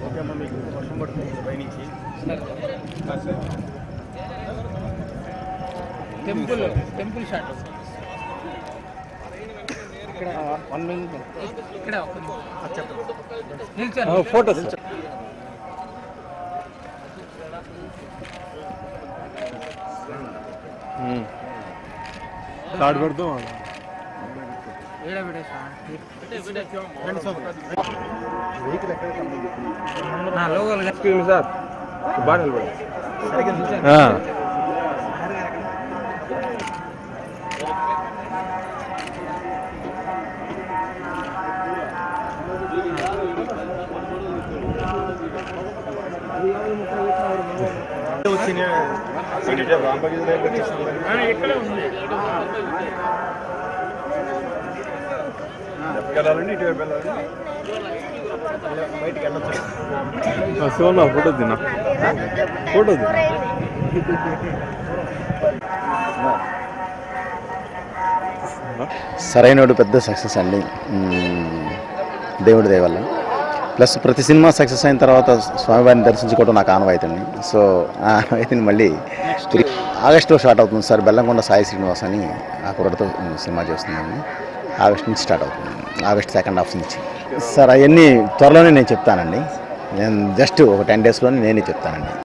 Okay అమ్మ, మీకు వర్షం పడుతుంది పైనుంచి. టెంపుల్ షాట్ ఇక్కడ 1 మినిట్ ఇక్కడ నిల్చోండి ఫోటోస్ స్టార్ట్ करदो ఏడ విడేసా వెహికల్ ఎక్కడ నా లోగల్ ఎక్స్క్యూజ్ సార్ బాగా నిలబడు సరిగ్గా నిల్చోండి. ఇక్కడే ఉంది వెళ్ళాలండి, ఇటువైపు వెళ్ళాలండి, బయటికి వెళ్ళొచ్చు. శివన్న ఫోటో తిన్నా ఫోటో తిన్నా సరైనడు పెద్ద సక్సెస్ అండి దేవుడి దయ వల్ల. ప్లస్ ప్రతి సినిమా సక్సెస్ అయిన తర్వాత స్వామివారిని దర్శించుకోవడం నాకు ఆనవాయితీ. సో ఆ ఆనవాయితీని మళ్ళీ ఆగస్టులో స్టార్ట్ అవుతుంది సార్. బెల్లంకొండ సాయి శ్రీనివాస్ అని ఆ కుర్రతో సినిమా చేస్తున్నాను. ఆగస్ట్ నుంచి స్టార్ట్ అవుతుంది, ఆగస్ట్ సెకండ్ హాఫ్ నుంచి సార్. అవన్నీ త్వరలోనే నేను చెప్తానండి. నేను జస్ట్ ఒక 10 డేస్లోనే నేనే చెప్తానండి.